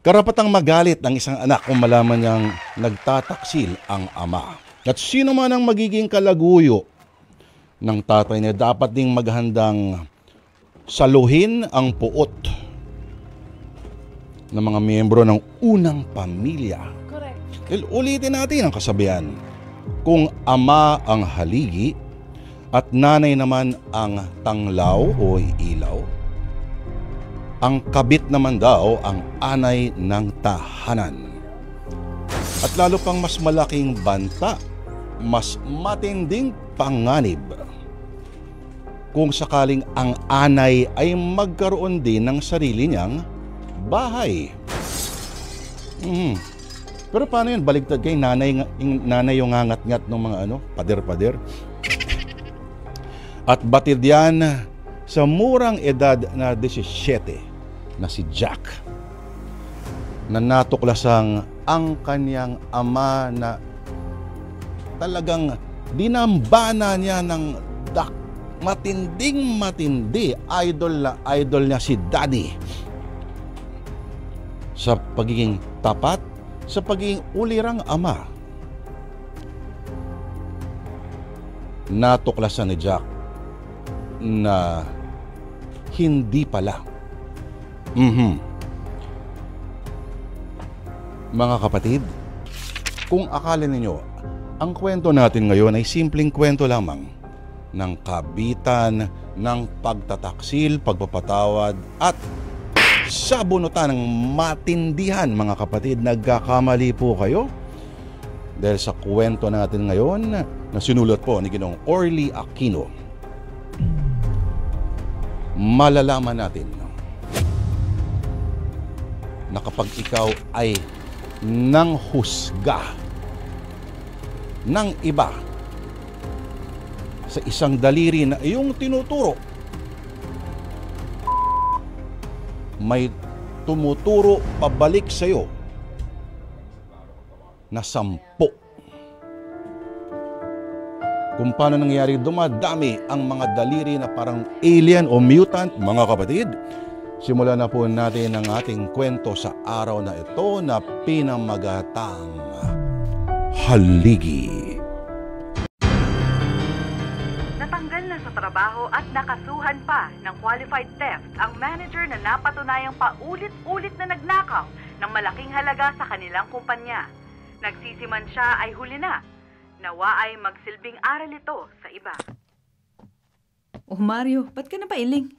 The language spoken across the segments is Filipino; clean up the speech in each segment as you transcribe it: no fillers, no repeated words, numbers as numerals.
Karapatang magalit ng isang anak kung malaman niyang nagtataksil ang ama. At sino man ang magiging kalaguyo ng tatay niya, dapat ding maghandang saluhin ang puot ng mga miyembro ng unang pamilya. Correct. Ulitin natin ang kasabihan. Kung ama ang haligi at nanay naman ang tanglaw o ilaw, ang kabit naman daw ang anay ng tahanan. At lalo pang mas malaking banta, mas matinding panganib kung sakaling ang anay ay magkaroon din ng sarili niyang bahay. Pero paano yun? Baligtad kay nanay yung ngangat-ngat ng mga pader-pader. At batid yan sa murang edad na 17 na si Jack, na natuklasang ang kanyang ama na talagang dinambana niya ng matinding-matindi. Idol niya si Daddy sa pagiging tapat, sa pagiging ulirang ama. Natuklasan ni Jack na hindi pala. Mga kapatid, kung akala ninyo ang kwento natin ngayon ay simpleng kwento lamang ng kabitan, ng pagtataksil, pagpapatawad at sabunutan ng matindihan, mga kapatid, nagkakamali po kayo. Dahil sa kwento natin ngayon na sinulat po ni Ginoong Orly Aquino, malalaman natin na kapag ikaw ay nanghusga ng iba sa isang daliri na iyong tinuturo, may tumuturo pabalik sa iyo na 10. Kung paano nangyayari dumadami ang mga daliri na parang alien o mutant, mga kapatid, simulan na po natin ang ating kwento sa araw na ito na pinamagatang Haligi. Natanggal na sa trabaho at nakasuhan pa ng qualified theft ang manager na napatunayang paulit-ulit na nagnakaw ng malaking halaga sa kanilang kumpanya. Nagsisiman siya ay huli na. Nawa ay magsilbing aral ito sa iba. Oh Mario, ba't ka napailing?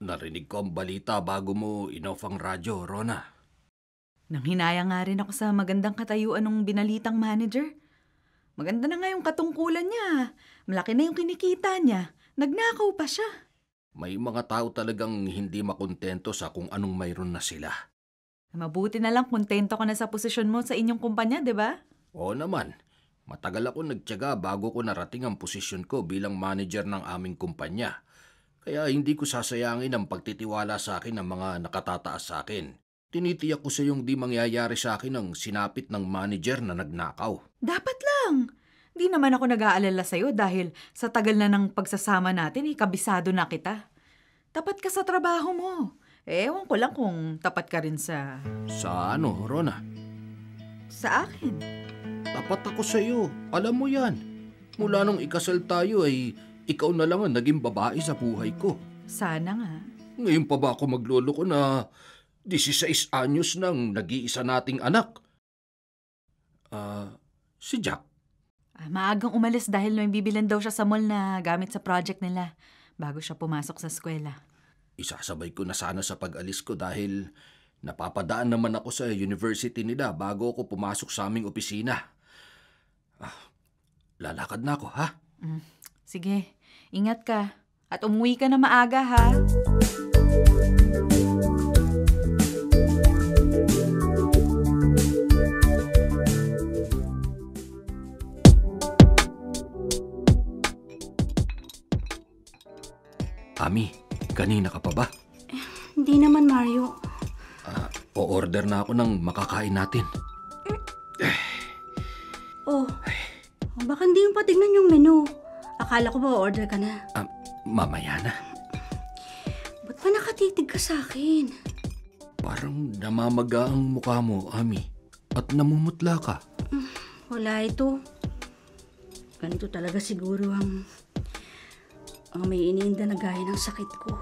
Narinig ko ang balita bago mo inoff ang radyo, Rona. Nanghinaya nga rin ako sa magandang katayuan ng binalitang manager. Maganda na nga yung katungkulan niya. Malaki na yung kinikita niya. Nagnakaw pa siya. May mga tao talagang hindi makontento sa kung anong mayroon na sila. Mabuti na lang kontento ka na sa posisyon mo sa inyong kumpanya, di ba? Oo naman. Matagal ako nagtiyaga bago ko narating ang posisyon ko bilang manager ng aming kumpanya. Kaya hindi ko sasayangin ang pagtitiwala sa akin ng mga nakatataas sa akin. Tinitiyak ko sa iyong di mangyayari sa akin ang sinapit ng manager na nagnakaw. Dapat lang. Di naman ako nag-aalala sa'yo dahil sa tagal na ng pagsasama natin, kabisado na kita. Tapat ka sa trabaho mo. Ewan ko lang kung tapat ka rin sa... Sa ano, Rona? Sa akin. Tapat ako sa iyo. Alam mo yan. Mula nung ikasal tayo ay ikaw na lang ang naging babae sa buhay ko. Sana nga. Ngayon pa ba ako magloloko na 16 anyos nang nag-iisa nating anak? Si Jack. Maagang umalis dahil may bibilan daw siya sa mall na gamit sa project nila bago siya pumasok sa eskwela. Isasabay ko na sana sa pag-alis ko dahil napapadaan naman ako sa university nila bago ako pumasok sa aming opisina. Lalakad na ako, ha? Sige, ingat ka. At umuwi ka na maaga, ha? Ami, kanina ka pa ba? Hindi naman, Mario. O-order na ako ng makakain natin. Baka hindi yung patignan yung menu. Akala ko ba order ka na? Mamaya na. Ba't pa nakatitig ka sa akin? Parang namamaga ang mukha mo, Ami. At namumutla ka. Wala ito. Ganito talaga siguro ang may iniinda na gaya ng sakit ko.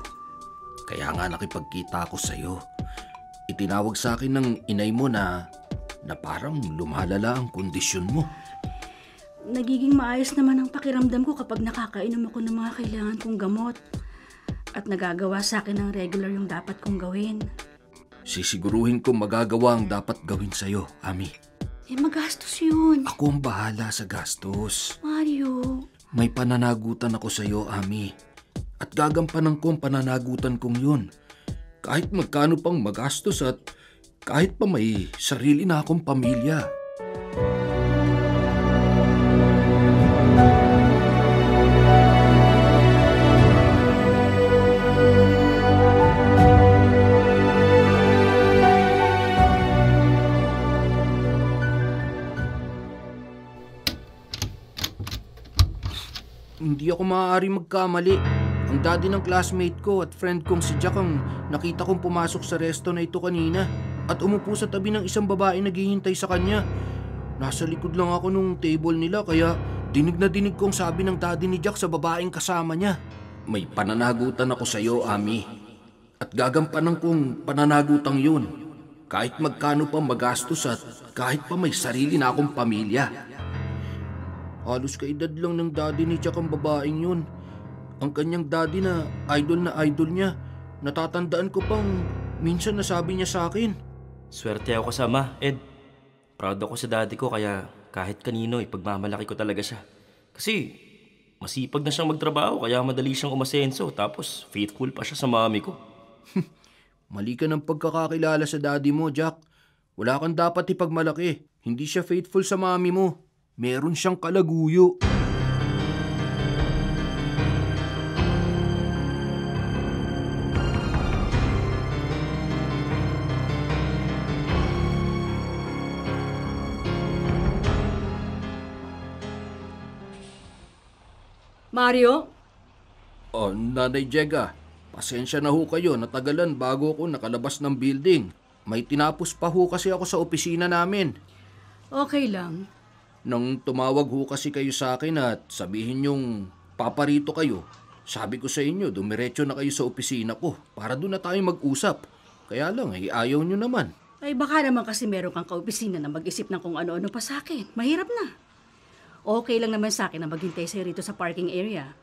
Kaya nga nakipagkita ako sa'yo. Itinawag sa akin ng inay mo na parang lumalala ang kondisyon mo. Nagiging maayos naman ang pakiramdam ko kapag nakakainom ako ng mga kailangan kong gamot. At nagagawa sa akin ng regular yung dapat kong gawin. Sisiguruhin kong magagawa ang dapat gawin sa'yo, Ami. Magastos yun. Ako ang bahala sa gastos. Mario. May pananagutan ako sa'yo, Ami. At gagampanan ko ang pananagutan kong yun. Kahit magkano pang magastos at kahit pa may sarili na akong pamilya. Hindi ako maaari magkamali. Ang daddy ng classmate ko at friend kong si Jack ang nakita kong pumasok sa resto na ito kanina at umupo sa tabi ng isang babae naghihintay sa kanya. Nasa likod lang ako nung table nila kaya dinig na dinig kong sabi ng daddy ni Jack sa babaeng kasama niya. May pananagutan ako sa iyo, Ami. At gagampanan kong pananagutang yun. Kahit magkano pa magastos at kahit pa may sarili na akong pamilya. Halos kaedad lang ng daddy ni Jack ang babaeng yun. Ang kanyang daddy na idol niya. Natatandaan ko pang minsan nasabi niya sa akin. Swerte ako kasama, Ed. Proud ako sa daddy ko kaya kahit kanino ipagmamalaki ko talaga siya. Kasi masipag na siyang magtrabaho kaya madali siyang umasenso tapos faithful pa siya sa mami ko. Mali ka ng pagkakakilala sa daddy mo, Jack. Wala kang dapat ipagmalaki. Hindi siya faithful sa mami mo. Meron siyang kalaguyo. Mario? Oh, Nanay Jega, pasensya na ho kayo. Natagalan bago ako nakalabas ng building. May tinapos pa ho kasi ako sa opisina namin. Okay lang. Nang tumawag ho kasi kayo sa akin at sabihin yung paparito kayo, sabi ko sa inyo, dumiretso na kayo sa opisina ko para doon na tayo mag-usap. Kaya lang, ayaw nyo naman. Ay baka naman kasi meron kang kaopisina na mag-isip ng kung ano-ano pa sa akin. Mahirap na. Okay lang naman sa akin na maghintay sa'yo rito sa parking area.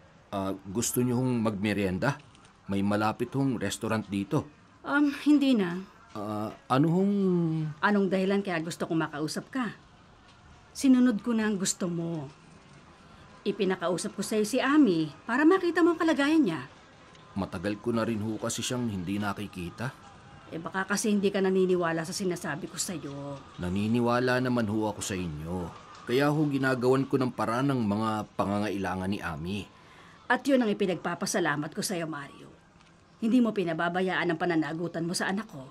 Gusto nyo hong magmerienda? May malapit hong restaurant dito. Hindi na. Ano hong... Anong dahilan kaya gusto kong makausap ka? Sinunod ko na ang gusto mo. Ipinakausap ko sa'yo si Ami para makita mo ang kalagayan niya. Matagal ko na rin ho kasi siyang hindi nakikita. Baka kasi hindi ka naniniwala sa sinasabi ko sa'yo. Naniniwala naman ho ako sa inyo. Kaya ho ginagawan ko ng paraan ng mga pangangailangan ni Ami. At yun ang ipinagpapasalamat ko sa'yo, Mario. Hindi mo pinababayaan ang pananagutan mo sa anak ko.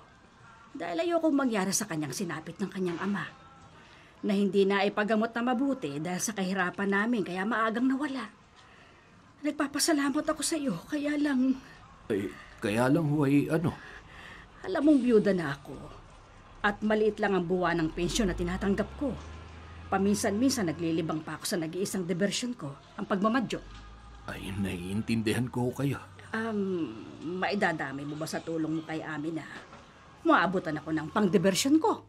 Dahil ayokong mangyari sa kanyang sinapit ng kanyang ama. Na hindi na ipagamot na mabuti dahil sa kahirapan namin kaya maagang nawala. Nagpapasalamat ako sa iyo, kaya lang... Kaya lang ho ay ano? Alam mong byuda na ako. At maliit lang ang buwan ng pensyon na tinatanggap ko. Paminsan-minsan naglilibang pa ako sa nag-iisang diversyon ko, ang pagmamadyo. Ay, naiintindihan ko kayo. Maidadamay mo ba sa tulong mo kay Ami na maabutan ako ng pang-diversyon ko?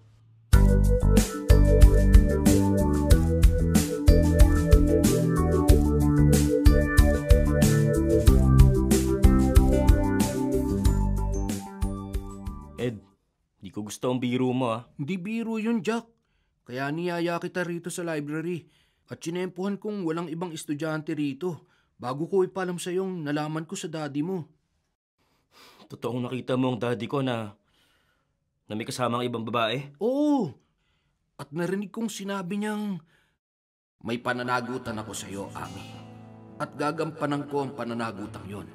Ed, di ko gusto ang biro mo ah. Hindi biro yun, Jack. Kaya niyaya kita rito sa library at sinempuhan kong walang ibang estudyante rito bago ko ipalam sa yung nalaman ko sa daddy mo. Totoong nakita mo ang daddy ko na may kasamang ibang babae? Oo. At narinig kong sinabi niyang may pananagutan ako sa iyo, Ami. At gagampanan ko ang pananagutang yon.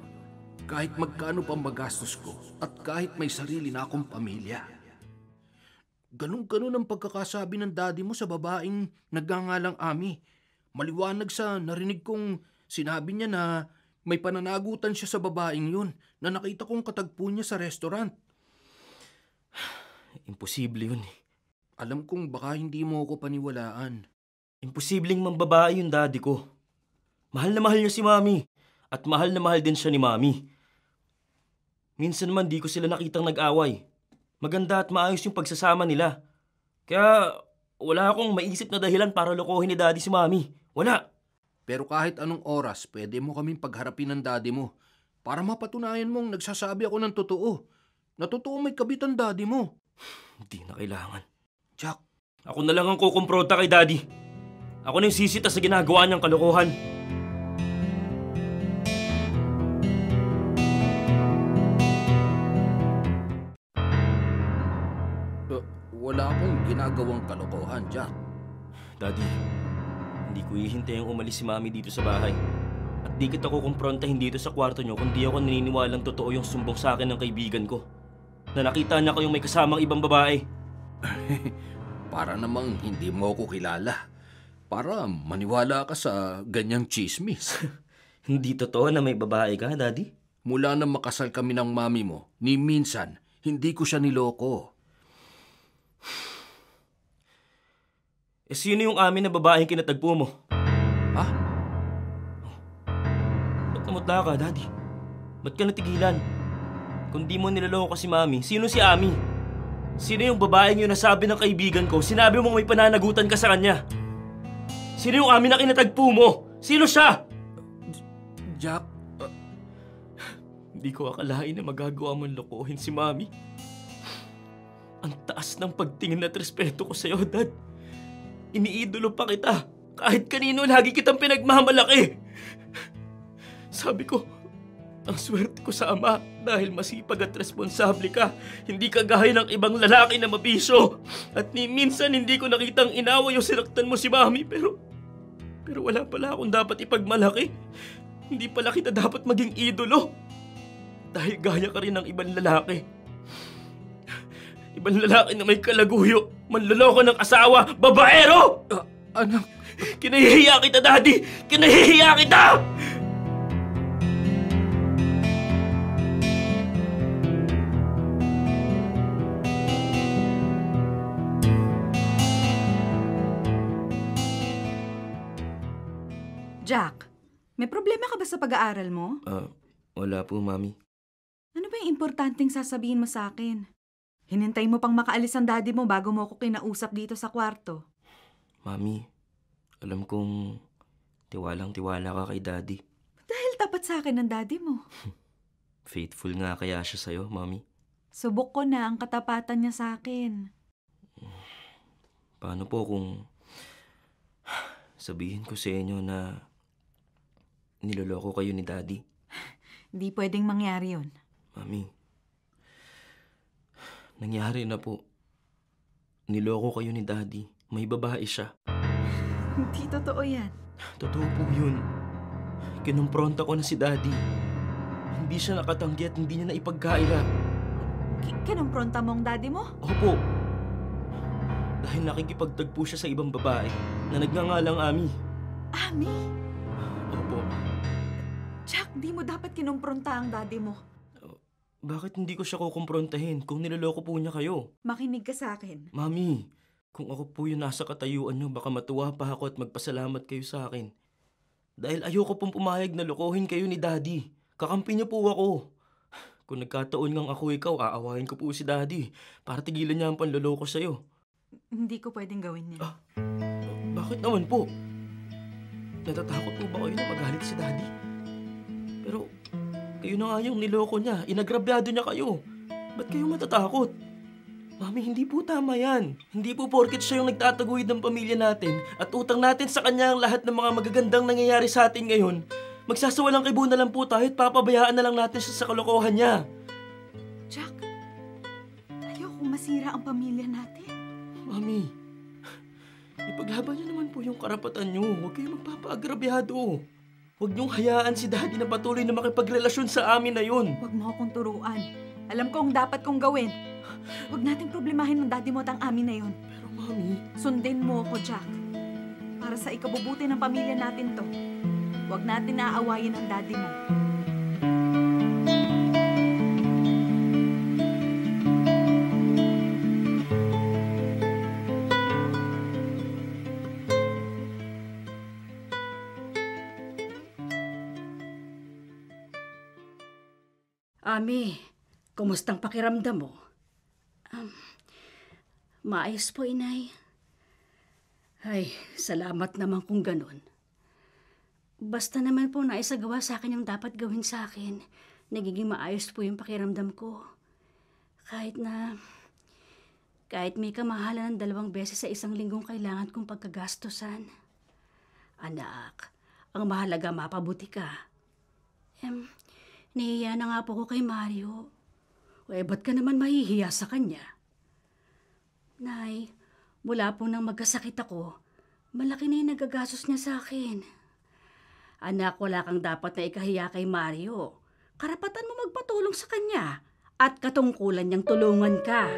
Kahit magkano pang magastos ko at kahit may sarili na akong pamilya. Ganun-ganun ang pagkakasabi ng daddy mo sa babaeng nagngangalang Ami. Maliwanag sa narinig kong sinabi niya na may pananagutan siya sa babaeng yun na nakita kong katagpo niya sa restaurant. Imposible yun eh. Alam kong baka hindi mo ako paniwalaan. Imposibleng mambabae yung daddy ko. Mahal na mahal niya si Mami. At mahal na mahal din siya ni Mami. Minsan naman di ko sila nakitang nag-away. Maganda at maayos yung pagsasama nila. Kaya wala akong maisip na dahilan para lokohin ni daddy si Mami. Wala. Pero kahit anong oras, pwede mo kaming pagharapin ng daddy mo para mapatunayan mong nagsasabi ako ng totoo. Na totoo may kabit ang daddy mo. Hindi na kailangan. Jack, Ako na lang ang kukumpronta kay daddy. Ako na yung sisita sa ginagawa niyang kalokohan. wala akong ginagawang kalokohan, Jack. Daddy, hindi ko hihintayang umalis si Mami dito sa bahay. At di kita kukumprontahin dito sa kwarto niyo kung di ako naniniwalang totoo yung sumbong sa akin ng kaibigan ko. Na nakita niya kayong may kasamang ibang babae. Para namang hindi mo ako kilala. Para maniwala ka sa ganyang chismis. Hindi totoo na may babae ka, Daddy? Mula na makasal kami ng mami mo, ni minsan, hindi ko siya niloko. Sino yung amin na babaeng kinatagpo mo? Ha? Ba't namutla ka, Daddy? Ba't ka natigilan? Kung di mo niloloko si Mami, sino si Ami? Sino yung babaeng yun na sabi ng kaibigan ko, sinabi mong may pananagutan ka sa kanya? Sino yung Ami na kinatagpo mo? Sino siya? Jack, Hindi ko akalain na magagawa mong lokohin si Mami. Ang taas ng pagtingin at respeto ko sa'yo, Dad. Iniidolo pa kita. Kahit kanino lagi kitang pinagmamalaki. Sabi ko, ang swerte ko sa ama dahil masipag at responsable ka. Hindi ka gaya ng ibang lalaki na mabisyo. At ni minsan hindi ko nakitang inaway o sinaktan mo si Mami. Pero wala pala akong dapat ipagmalaki. Hindi pala kita dapat maging idolo. Dahil gaya ka rin ng ibang lalaki. Ibang lalaki na may kalaguyo, manloloko ng asawa, babaero! anak, Kinahihiya kita, Daddy! Kinahihiya kita! Jack, may problema ka ba sa pag-aaral mo? Wala po, Mami. Ano ba yung importanteng sasabihin mo sa akin? Hinintay mo pang makaalis ang daddy mo bago mo ako kinausap dito sa kwarto. Mami, alam kong tiwalang-tiwala ka kay Daddy. Dahil tapat sa akin ang daddy mo. Faithful nga kaya siya sa'yo, Mami. Subok ko na ang katapatan niya sa akin. Paano po kung sabihin ko sa inyo na niloloko kayo ni Daddy? Hindi pwedeng mangyari yun. Mami, nangyari na po. Niloko kayo ni Daddy. May babae siya. Hindi totoo yan. Totoo po yun. Kinumpronta ko na si Daddy. Hindi siya nakatanggi at hindi niya naipagkaila. Kinumpronta mo ang daddy mo? Opo. Dahil nakikipagtagpo siya sa ibang babae na nagngangalang Ami. Ami? Opo. Jack, di mo dapat kinumpronta ang daddy mo. Bakit hindi ko siya kukumprontahin kung niloloko po niya kayo? Makinig ka sa akin. Mami, kung ako po yung nasa katayuan niyo, baka matuwa pa ako at magpasalamat kayo sa akin. Dahil ayoko pong pumayag na lokohin kayo ni Daddy. Kakampi niyo po ako. Kung nagkataon ngang ako ikaw, aawahin ko po si Daddy para tigilan niya ang panloloko sa'yo. Hindi ko pwedeng gawin yan. Bakit naman po? Natatakot po ba kayo na magalit si Daddy? Pero kayo na nga yung niloko niya. Inagrabyado niya kayo. Ba't kayo matatakot? Mami, hindi po tama yan. Hindi po porket siya yung nagtataguyod ng pamilya natin at utang natin sa kanya ang lahat ng mga magagandang nangyayari sa atin ngayon. Magsasawalang kibo na lang po tayo at papabayaan na lang natin siya sa kalokohan niya. Jack, ayokong masira ang pamilya natin. Mami, ipaglaban niyo naman po yung karapatan niyo. Huwag kayong magpapaagrabyado. Huwag niyong hayaan si Daddy na patuloy na makipagrelasyon sa amin na yun. Huwag mo akong turuan. Alam ko ang dapat kong gawin. Huwag natin problemahin ng daddy mo at ang amin na yun. Pero Mami... Sundin mo ako, Jack. Para sa ikabubuti ng pamilya natin to. Huwag natin naaawayin ang daddy mo. Ami, kumustang pakiramdam mo? Maayos po, inay. Ay, salamat naman kung ganun. Basta naman po naisagawa sa akin yung dapat gawin sa akin. Nagiging maayos po yung pakiramdam ko. Kahit may kamahalan ng 2 beses sa isang linggong kailangan kong pagkagastusan. Anak, ang mahalaga mapabuti ka. Nahihiya na nga po ko kay Mario. Ba't ka naman mahihiya sa kanya? Nay, mula po nang magkasakit ako, malaki na yung nagagastos niya sa akin. Anak, wala kang dapat na ikahiya kay Mario. Karapatan mo magpatulong sa kanya at katungkulan niyang tulungan ka.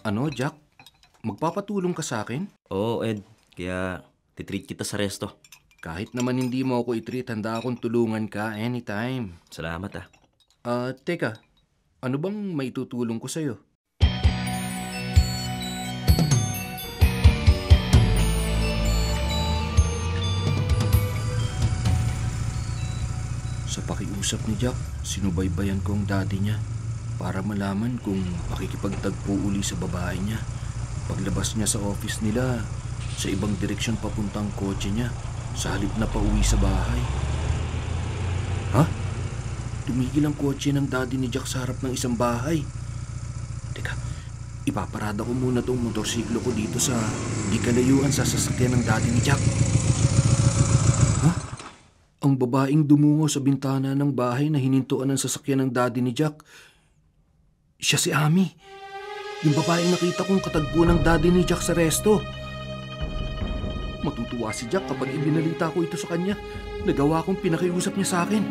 Ano, Jack? Magpapatulong ka sa akin? Oo, Ed. Kaya titreat kita sa resto. Kahit naman hindi mo ako i-treat, handa akong tulungan ka anytime. Salamat Teka, ano bang maitutulong ko sa'yo? Sa pakiusap ni Jack, sinubaybayan ko ang daddy niya para malaman kung makikipagtagpo uli sa babae niya. Paglabas niya sa office nila, sa ibang direksyon papuntang kotse niya, sa halip na pauwi sa bahay. Ha? Tumigil ang kotse ng daddy ni Jack sa harap ng isang bahay. Teka, ipaparada ko muna tong motorsiklo ko dito sa di kalayuan sa sasakyan ng daddy ni Jack. Ha? Ang babaeng dumungo sa bintana ng bahay na hinintuan ng sasakyan ng daddy ni Jack, siya si Ami. Yung babaeng nakita kong katagpo ng daddy ni Jack sa resto. Matutuwa si Jack kapag ibinalita ko ito sa kanya. Nagawa kong pinakiusap niya sa akin.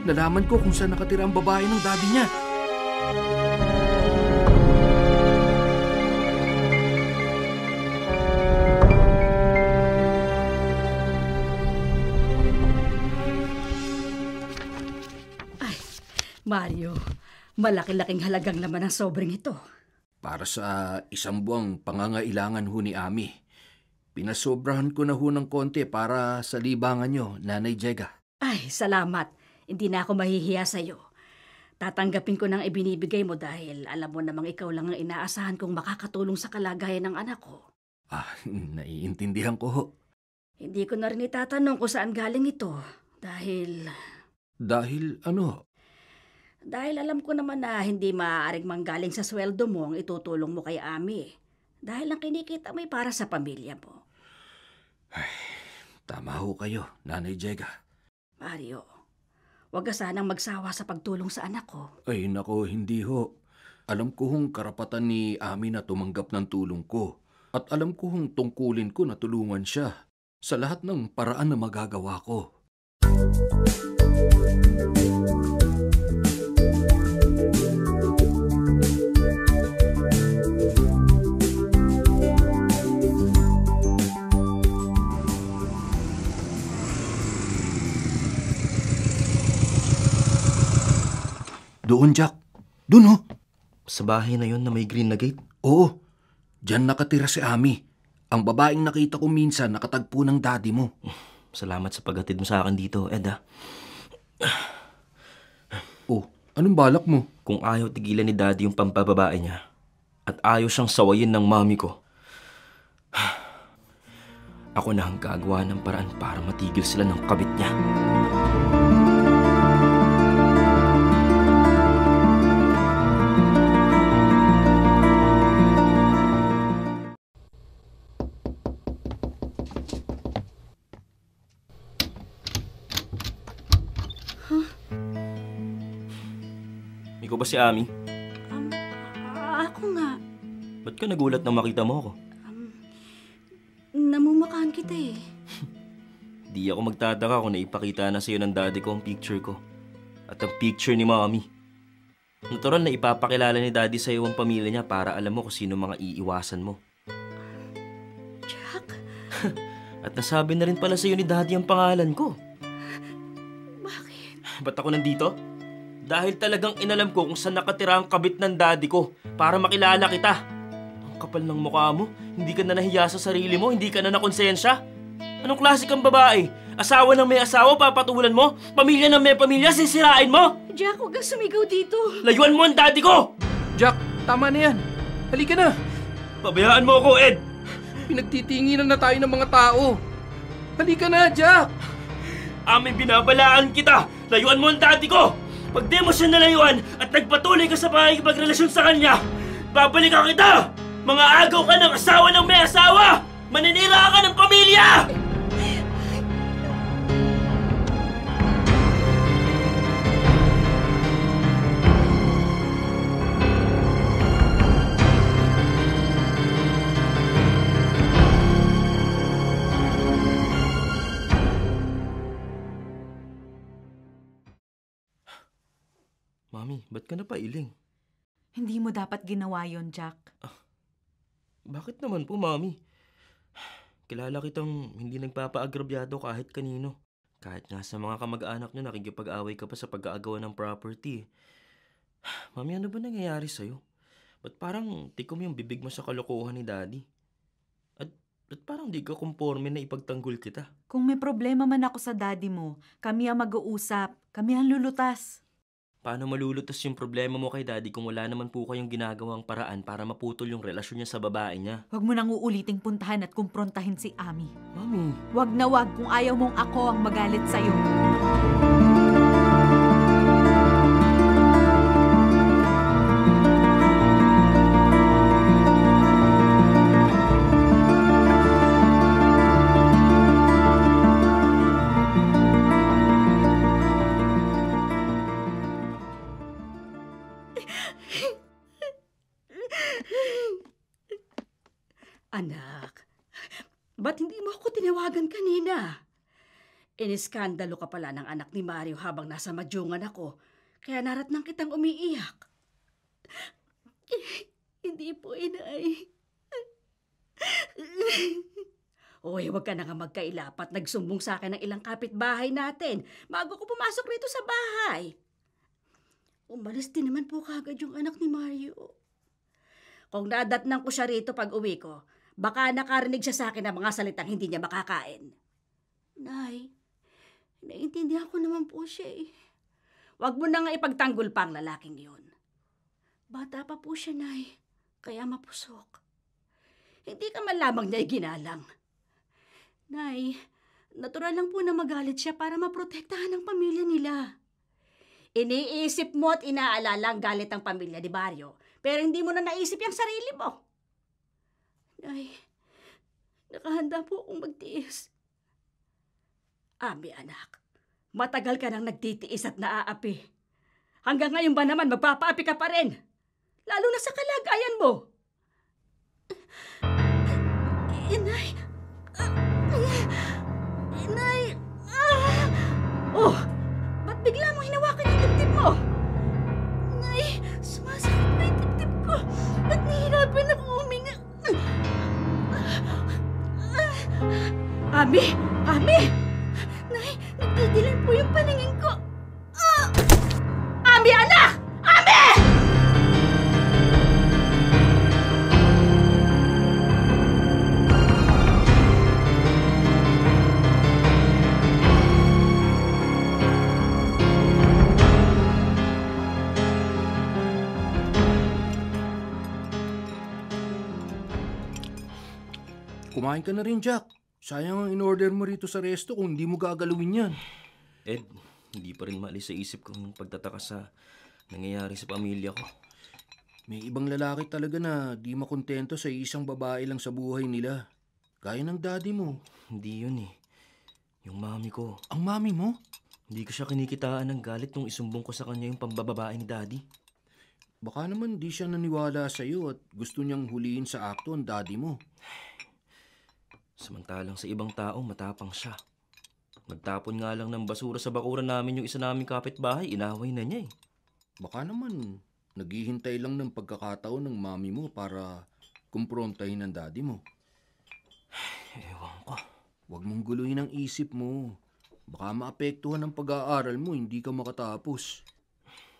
Nalaman ko kung saan nakatira ang babae ng daddy niya. Ay, Mario, malaki-laking halagang laman ang sobrang ito. Para sa isang buwang pangangailangan ho ni Ami. Pinasobrahan ko na ho ng konti para sa libangan nyo, Nanay Jega. Ay, salamat. Hindi na ako mahihiya sa'yo. Tatanggapin ko nang ibinibigay mo dahil alam mo namang ikaw lang ang inaasahan kong makakatulong sa kalagayan ng anak ko. Naiintindihan ko ho. Hindi ko na rin itatanong kung saan galing ito. Dahil Dahil Dahil alam ko naman na hindi maaaring manggaling sa sweldo mo ang itutulong mo kay Ami. Dahil ang kinikita mo'y para sa pamilya mo. Tama ho kayo, Nanay Jega. Mario, huwag ka sanang magsawa sa pagtulong sa anak ko. Ay nako, hindi ho. Alam ko hong karapatan ni Ami na tumanggap ng tulong ko. At alam ko hong tungkulin ko na tulungan siya sa lahat ng paraan na magagawa ko. Doon, Jack. Doon, ho. Sa bahay na yon na may green na gate? Oo. Diyan nakatira si Ami. Ang babaeng nakita ko minsan nakatagpo ng daddy mo. Salamat sa paghatid mo sa akin dito, Ed. Oh, anong balak mo? Kung ayaw tigilan ni daddy yung pampababae niya at ayaw siyang sawayin ng mami ko, ako na ang gagawa ng paraan para matigil sila ng kabit niya. Ikaw ba si Ami? Ako nga. Ba't ka nagulat nang makita mo ako? Namumakahan kita eh. Di ako magtataka kung naipakita na sa'yo ng daddy ko ang picture ko. At ang picture ni Mami. Natural na ipapakilala ni daddy sa'yo ang pamilya niya para alam mo kung sino mga iiwasan mo. Jack, At nasabi na rin pala sa'yo ni daddy ang pangalan ko. Ba't ako nandito? Dahil talagang inalam ko kung saan nakatira ang kabit ng daddy ko para makilala kita. Ang kapal ng mukha mo, hindi ka na nahiya sa sarili mo, hindi ka na nakonsensya. Anong klase kang babae? Asawa ng may asawa, papatulan mo? Pamilya ng may pamilya, sisirain mo? Jack, huwag kang sumigaw dito. Layuan mo ang daddy ko! Jack, tama na yan. Halika na. Pabayaan mo ako, Ed! Pinagtitinginan na tayo ng mga tao. Halika na, Jack. Amin binabalaan kita! Layuan mo ang daddy ko! Pag di mo siya nalayuan at nagpatuloy ka sa pakikipagrelasyon sa kanya, babalikan kita! Mga agaw ka ng asawa ng may asawa! Maninira ka ng pamilya! Mami, ba't ka napailing? Hindi mo dapat ginawa yon, Jack. Bakit naman po, Mami? Kilala kitang hindi nagpapaagrabyado kahit kanino. Kahit nga sa mga kamag-anak niyo nakikipag-away ka pa sa pag-aagawan ng property. Mami, ano ba nangyayari sa'yo? Ba't parang tikom yung bibig mo sa kalokohan ni Daddy? At parang di ka komporme na ipagtanggol kita? Kung may problema man ako sa daddy mo, kami ang mag-uusap, kami ang lulutas. Paano malulutas yung problema mo kay Daddy kung wala naman po kayong ginagawang paraan para maputol yung relasyon niya sa babae niya? Huwag mo nang uuliting puntahan at kumprontahin si Ami. Mami, Huwag na huwag kung ayaw mong ako ang magalit sa'yo. Anak, ba't hindi mo ako tinawagan kanina? Iniskandalo ka pala ng anak ni Mario habang nasa madyungan ako, kaya naratnang kitang umiiyak. Hindi po, inay. Oy, huwag ka na nga magkailapat. Nagsumbong sa akin ng ilang kapitbahay natin bago ko pumasok rito sa bahay. Umalis din naman po kagad yung anak ni Mario. Kung nadatnang ko siya rito pag uwi ko, baka nakarinig siya sa akin ng mga salitang hindi niya makakain. Nay, naiintindihan ko naman po siya eh. Huwag mo na nga ipagtanggol pa ang lalaking yun. Bata pa po siya, Nay, kaya mapusok. Hindi ka man lamang niya ginalang. Nay, natural lang po na magalit siya para maprotektahan ang pamilya nila. Iniisip mo at inaalala ang galit ng pamilya ni Mario, pero hindi mo na naisip yung sarili mo. Nay, nakahanda po akong magtiis. Ami, anak, matagal ka nang nagtitiis at naaapi. Hanggang ngayon ba naman magpapaapi ka pa rin? Lalo na sa kalagayan mo. Inay! Inay! Oh! Ba't bigla mo hinawakan yung dibdib mo? Inay! Sumasakit pa yung dibdib ko at nahihirapan ako huminga. Ami! Ami! Nay, nagdidilim po yung paningin ko. Ami, anak! Ami! Kumain ka na rin, Jack. Sayang ang in-order mo rito sa resto kung hindi mo gagalawin yan. Ed, hindi pa rin maalis sa isip kong pagtataka sa nangyayari sa pamilya ko. May ibang lalaki talaga na di makontento sa isang babae lang sa buhay nila. Gaya ng daddy mo. Hindi yun eh. Yung mami ko. Ang mami mo? Hindi ko siya kinikitaan ng galit nung isumbong ko sa kanya yung pambababae ni Daddy. Baka naman di siya naniwala sa'yo at gusto niyang huliin sa akto ang daddy mo. Samantalang sa ibang tao, matapang siya. Nagtapon nga lang ng basura sa bakuran namin yung isa naming kapitbahay, inaway na niya eh. Baka naman naghihintay lang ng pagkakataon ng mami mo para kumprontahin ang daddy mo. Ewan ko. Huwag mong guluhin ang isip mo. Baka maapektuhan ang pag-aaral mo, hindi ka makatapos.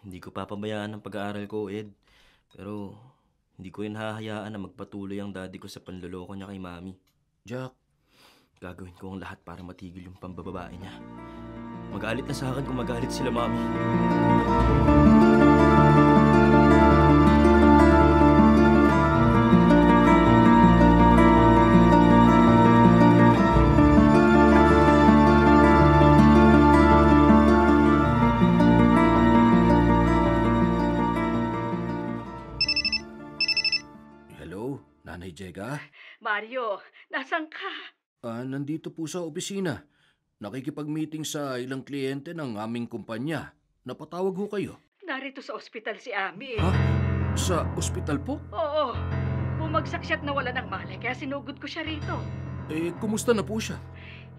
Hindi ko papabayaan ang pag-aaral ko, Ed. Pero hindi ko yun hahayaan na magpatuloy ang daddy ko sa panloloko niya kay Mami. Jack, Gagawin ko ang lahat para matigil yung pambababae niya. Magalit na sa akin kung magalit sila, Mami. hello, Nanay Jega? Mario, nasan ka? Nandito po sa opisina. Nakikipag-meeting sa ilang kliyente ng aming kumpanya. Napatawag ho kayo. Narito sa ospital si Ami. Ha? Sa ospital po? Oo. Bumagsak siya at nawala ng malay, kaya sinugod ko siya rito. Kumusta na po siya?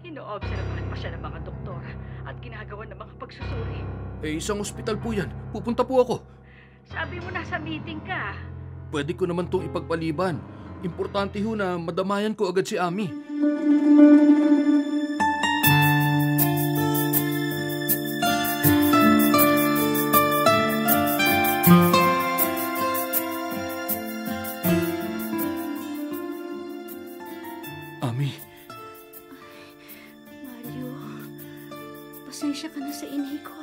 Inoobserbahan pa siya ng mga doktor at ginagawa ng mga pagsusuri. Isang ospital po yan. Pupunta po ako. Sabi mo nasa meeting ka. Pwede ko naman itong ipagpaliban. Importante ho na madamayan ko agad si Ami. Ami, Mario, pasensya ka na sa inay ko.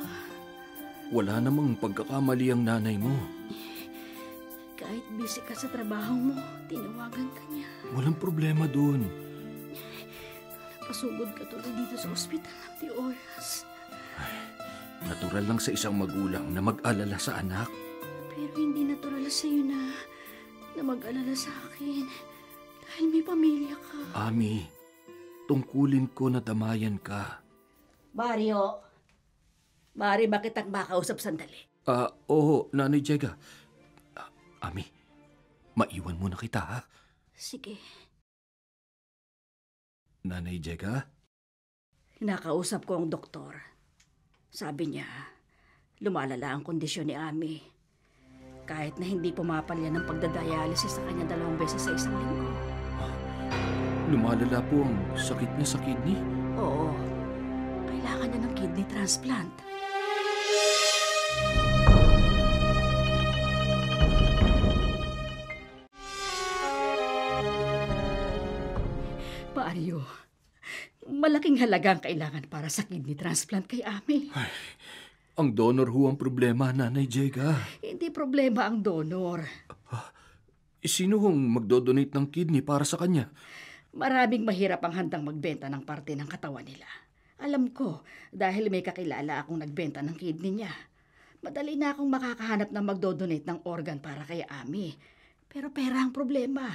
wala namang pagkakamali ang nanay mo. Kahit busy ka sa trabaho mo, tinawagan ka niya. Walang problema doon. Napasugod ka tuloy dito sa ospital ng di oras. Natural lang sa isang magulang na mag-alala sa anak. Pero hindi natural sa iyo na mag-alala sa akin. Dahil may pamilya ka. Ami, tungkulin ko na damayan ka. Mario, Mari, bakit ang makausap sandali? Oo, Nanay Jega. Ami, maiwan mo na kita, ha? Sige. Nanay Jega? Nakausap ko ang doktor. Sabi niya, lumalala ang kondisyon ni Ami. Kahit na hindi pumapalya ng pagdadialysis sa kanya 2 beses sa isang linggo. Lumalala po ang sakit niya sa kidney? Oo. Kailangan niya ng kidney transplant. Mario, malaking halaga ang kailangan para sa kidney transplant kay Ami. Ay, ang donor ho ang problema, Nanay Jega. Hindi problema ang donor. Sino hong magdodonate ng kidney para sa kanya? Maraming mahirap ang handang magbenta ng parte ng katawan nila. Alam ko, dahil may kakilala akong nagbenta ng kidney niya. Madali na akong makakahanap ng magdodonate ng organ para kay Ami. Pero pera ang problema.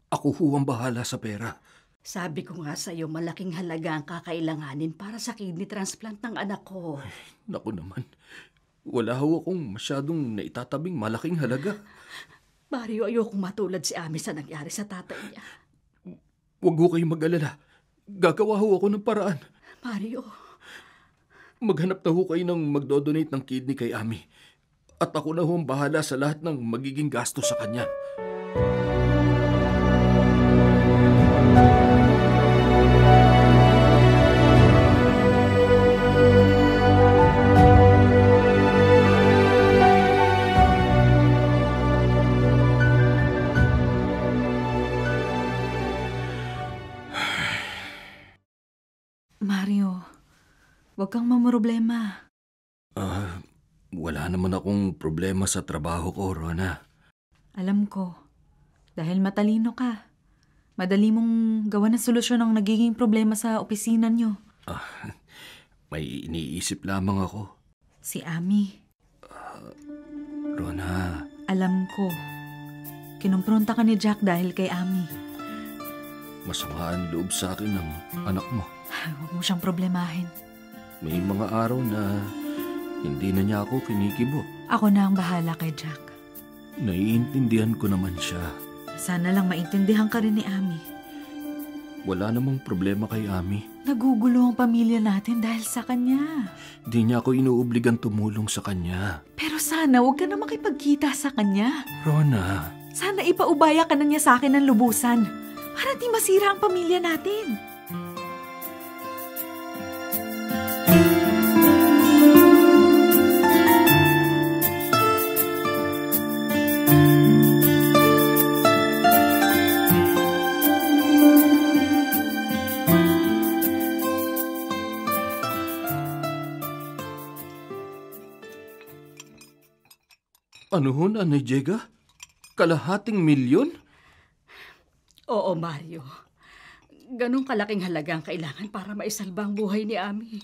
Ako ho ang bahala sa pera. Sabi ko nga sa'yo, malaking halaga ang kakailanganin para sa kidney transplant ng anak ko. Naku naman, wala ho akong masyadong naitatabing malaking halaga. Mario, ayokong matulad si Ami sa nangyari sa tatay niya. Huwag ho kayong mag-alala. Gagawa ho ako ng paraan. Mario, Maghanap na ho kayo ng magdodonate ng kidney kay Ami. At ako na ho ang bahala sa lahat ng magiging gasto sa kanya. Mario, huwag kang mamroblema. Wala naman akong problema sa trabaho ko, Rona. Alam ko, dahil matalino ka. Madali mong gawa ng solusyon ang nagiging problema sa opisina nyo. May iniisip lamang ako. Si Ami. Rona, Alam ko, kinumpronta ka ni Jack dahil kay Ami. masama ang loob sa akin ng anak mo. Huwag mo siyang problemahin. May mga araw na hindi na niya ako kinikibo. Ako na ang bahala kay Jack. Naiintindihan ko naman siya. Sana lang maintindihan ka rin ni Ami. Wala namang problema kay Ami. Nagugulo ang pamilya natin dahil sa kanya. Di niya ako inuobligan tumulong sa kanya. Pero sana huwag ka na makipagkita sa kanya. Rona, Sana ipaubaya ka na niya sa akin ng lubusan para di masira ang pamilya natin. Ano ho, Nanay Jega? $250,000? Oo, Mario. Ganong kalaking halaga ang kailangan para maisalba ang buhay ni Ami.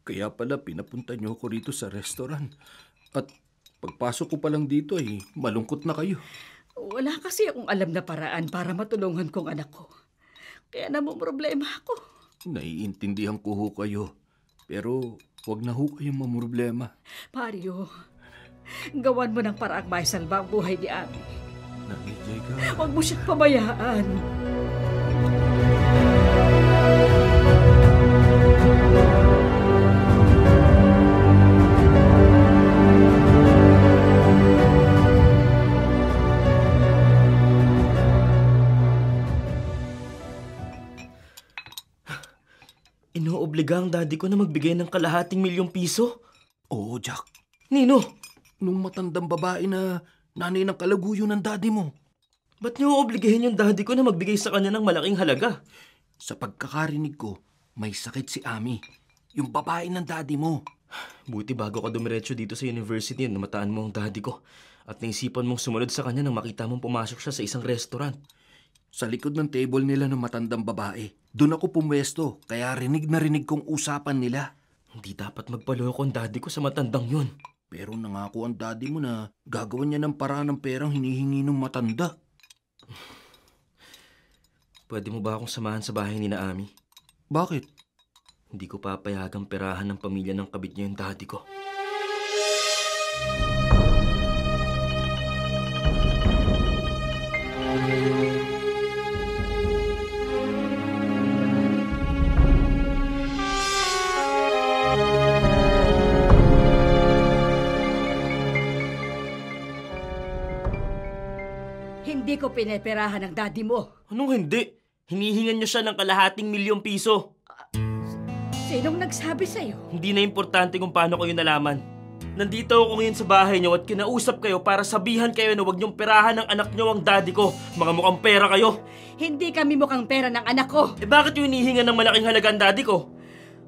Kaya pala pinapunta niyo ako rito sa restaurant. At pagpasok ko pa lang dito ay malungkot na kayo. Wala kasi akong alam na paraan para matulungan kong anak ko. Kaya namumroblema ako. Naiintindihan ko ho kayo. Pero huwag na ho kayong mamroblema. Mario, gawan mo ng paraang maisalba ang buhay ni Ami. Nanay Jega. Huwag mo siyang pabayaan. Inoobliga ang daddy ko na magbigay ng $250,000? Oo, Jack. Nino, Nung matandang babae na nanay ng kalaguyo ng daddy mo. ba't niyo oobligahin yung daddy ko na magbigay sa kanya ng malaking halaga? Sa pagkakarinig ko, may sakit si Ami. Yung babae ng daddy mo. Buti bago ka dumiretso dito sa university, namataan mo ang daddy ko. At naisipan mong sumunod sa kanya nang makita mong pumasok siya sa isang restaurant. Sa likod ng table nila ng matandang babae. Doon ako pumwesto, kaya rinig na rinig kong usapan nila. Hindi dapat magpaloko ang daddy ko sa matandang yun. Pero nangako ang daddy mo na gagawan niya ng paraan ng perang hinihingi ng matanda. Pwede mo ba akong samahan sa bahay ni Ami? Bakit? Hindi ko papayagang perahan ng pamilya ng kabit niya yung daddy ko. Hindi ko pineperahan ng daddy mo. Anong hindi? Hinihingan niyo siya ng $250,000. Sinong nagsabi sa'yo? Hindi na importante kung paano kayo nalaman. Nandito ako ngayon sa bahay niyo at kinausap kayo para sabihan kayo na huwag niyong perahan ng anak niyo ang daddy ko. Mga mukhang pera kayo. Hindi kami mukhang pera ng anak ko. Eh bakit yung hinihingan ng malaking halaga ang daddy ko?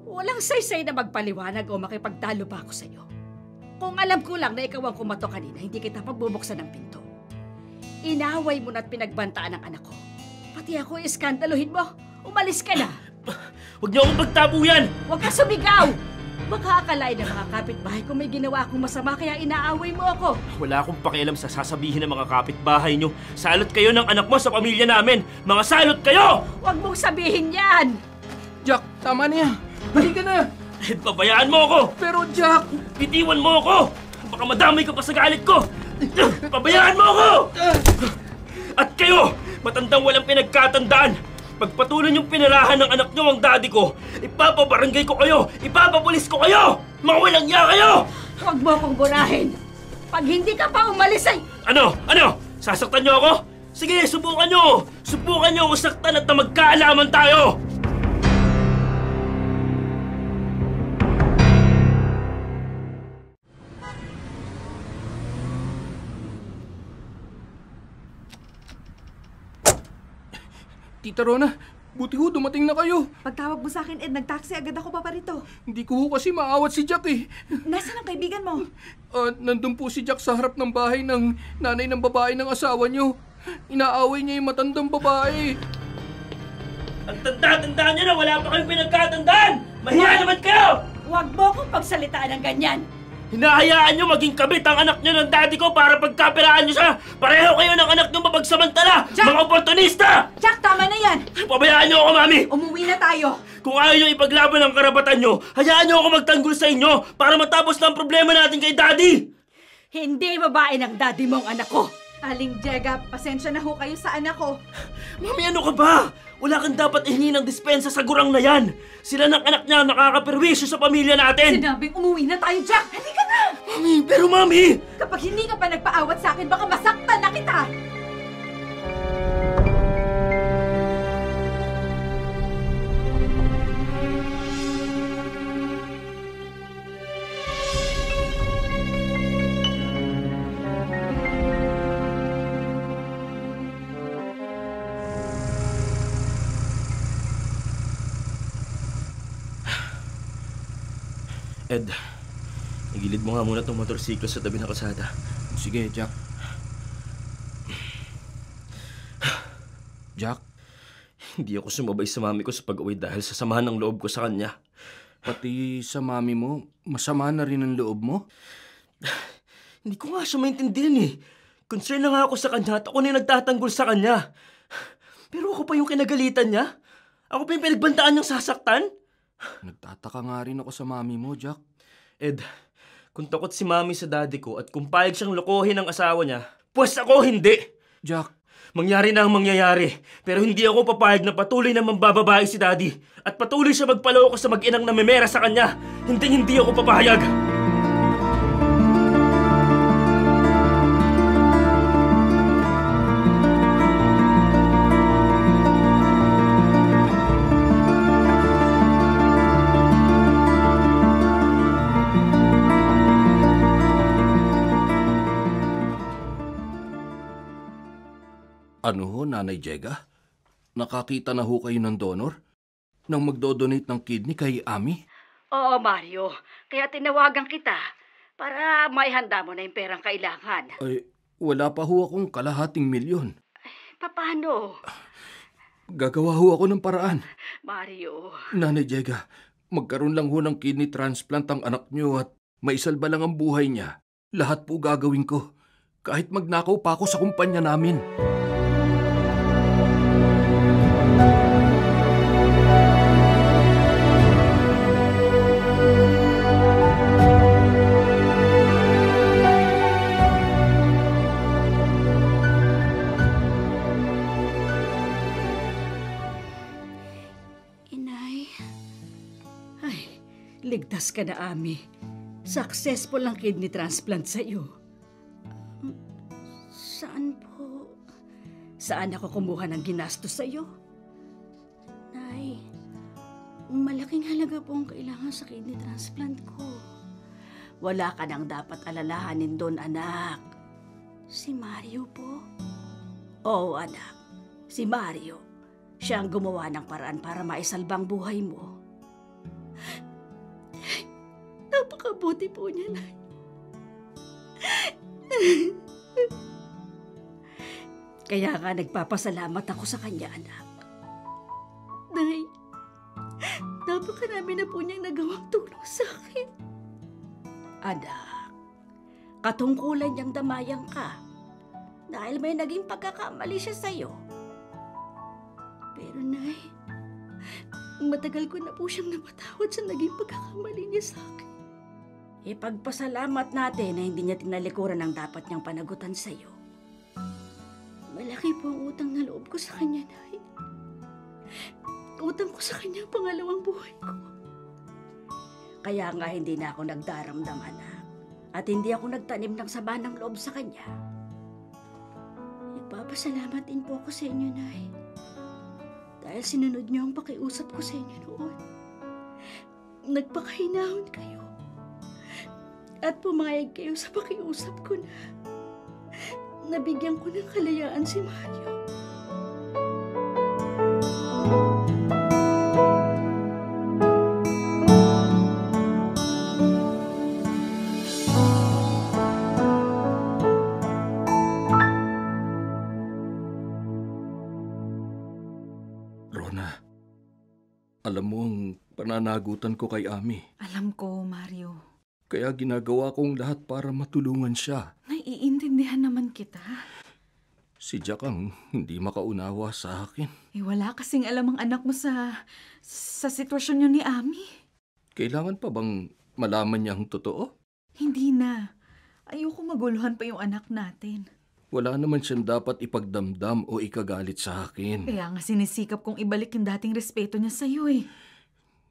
Walang saysay na magpaliwanag o makipagtalo pa ako sa'yo. Kung alam ko lang na ikaw ang kumato kanina, hindi kita pagbubuksan ng pinto. Inaway mo na't pinagbantaan ng anak ko. Pati ako iskandaluhin mo. Umalis ka na. Huwag niyo akong pagtabuyan! Huwag ka sumigaw! Baka akalain ng mga kapitbahay kung may ginawa akong masama kaya inaaway mo ako. Wala akong pakialam sa sasabihin ng mga kapitbahay niyo. Salot kayo ng anak mo sa pamilya namin! Mga salot kayo! Huwag mong sabihin yan! Jack, tama na yan. Halika na. Ed, pabayaan mo ako! Pero Jack, Bitiwan mo ako! Baka madamay ka pa sa galit ko! Pabayaan mo ako! At kayo, matandang walang pinagkatandaan! Pagpatuloy niyong pinarahan ng anak niyo ang daddy ko, ipapabarangay ko kayo! Ipapapulis ko kayo! Mga walang iya kayo! Huwag mo akong burahin! Pag hindi ka pa umalis ay... Ano? Ano? Sasaktan niyo ako? Sige, subukan niyo! Subukan niyo ako saktan at na magkaalaman tayo! Tita Rona, buti ho dumating na kayo. Pagtawag mo sa akin, Ed, nag-taxi agad ako paparito. Hindi ko ho kasi maawat si Jack eh. Nasaan ang kaibigan mo? Nandun po si Jack sa harap ng bahay ng nanay ng babae ng asawa niyo. Inaaway niya yung matandang babae. Ang tanda-tanda niyo na wala pa kayong pinagkatandaan! Mahiya naman kayo! Huwag mo akong pagsalitaan ng ganyan! Hinahayaan niyo maging kabit ang anak niyo ng daddy ko para pagkapiraan niyo siya! Pareho kayo ng anak niyo mapagsamantala! Jack! Mga oportunista! Jack, tama na yan! Pabayaan niyo ako, Mami! Umuwi na tayo! Kung ayaw niyo ipaglaban ang karapatan niyo, hayaan niyo ako magtanggol sa inyo para matapos na ang problema natin kay daddy! Hindi babae ng daddy mo ang anak ko! Aling Jega, pasensya na ho kayo sa anak ko. Mami, ano ka ba? Wala kang dapat ihingi ng dispensa sa gurang na yan! Sila ng anak niya nakakaperwisyo sa pamilya natin! Sinabing umuwi na tayo, Jack! Halika na! Mami, pero Mami! Kapag hindi ka pa nagpaawat sa akin, baka masaktan na kita! Ed, igilid mo nga muna itong motorsiklo sa tabi ng kalsada. Sige, Jack. Jack, Hindi ako sumabay sa mami ko sa pag-uwi dahil sa samahan ng loob ko sa kanya. pati sa mami mo, masama na rin ang loob mo? Hindi ko nga siya maintindihan eh. Concern na nga ako sa kanya at ako na yung nagtatanggol sa kanya. Pero ako pa yung kinagalitan niya? Ako pa yung pinagbantaan niyang sasaktan? Nagtataka nga rin ako sa mami mo, Jack. Ed, kung takot si mami sa daddy ko at kung payag siyang lokohin ang asawa niya, pues ako hindi! Jack, Mangyari na ang mangyayari, pero hindi ako papayag na patuloy na mambababae si daddy at patuloy siya magpaloko sa mag-inang namimera sa kanya. Hindi ako papayag! ano ho, Nanay Jega? Nakakita na ho kayo ng donor? Nang magdodonate ng kidney kay Ami? Oo, Mario. Kaya tinawagan kita para maihanda mo na yung perang kailangan. Ay, wala pa ho akong kalahating milyon. Paano? Gagawa ho ako ng paraan. Mario, Nanay Jega, magkaroon lang ho ng kidney transplant ang anak niyo at maisalba lang ang buhay niya. Lahat po gagawin ko. Kahit magnakaw pa ako sa kumpanya namin. Inay. Ay, ligtas ka na, Ami. Successful ang kidney transplant sa'yo. Saan po? Saan ako kumuha ng ginastos sa'yo? Nay, malaking halaga po ang kailangan sa kidney transplant ko. Wala ka nang dapat alalahanin doon, anak. Si Mario po? Oo, anak. Si Mario. Siya ang gumawa ng paraan para maisalbang buhay mo. Napakabuti po niya, Nay. Kaya nga nagpapasalamat ako sa kanya, anak. Nay, napakarami na po niyang nagawang tulong sa akin. Anak, katungkulan niyang damayang ka dahil may naging pagkakamali siya sa'yo. Pero, Nay, matagal ko na po siyang napatawad sa naging pagkakamali niya sa akin. Ipagpasalamat natin na hindi niya tinalikuran ang dapat niyang panagutan sa'yo. Malaki po ang utang na loob ko sa kanya, Nay. Utang ko sa kanya ang pangalawang buhay ko. Kaya nga hindi na ako nagdaramdam, anak. At hindi ako nagtanim ng sama ng loob sa kanya. Ipapasalamat din po ako sa inyo, Nay. Dahil sinunod niyo ang pakiusap ko sa inyo noon. Nagpakahinahon kayo. At pumayag kayo sa pakiusap ko na nabigyan ko ng kalayaan si Mario. Rona, alam mo ang pananagutan ko kay Ami. Alam ko, Mario. Kaya ginagawa kong lahat para matulungan siya. Naiintindihan naman kita. Si Jack ang hindi makaunawa sa akin. Wala kasing alam ang anak mo sa sitwasyon niyo ni Ami. Kailangan pa bang malaman niya ang totoo? Hindi na. Ayoko maguluhan pa yung anak natin. Wala naman siyang dapat ipagdamdam o ikagalit sa akin. Kaya nga sinisikap kong ibalik yung dating respeto niya sa'yo eh.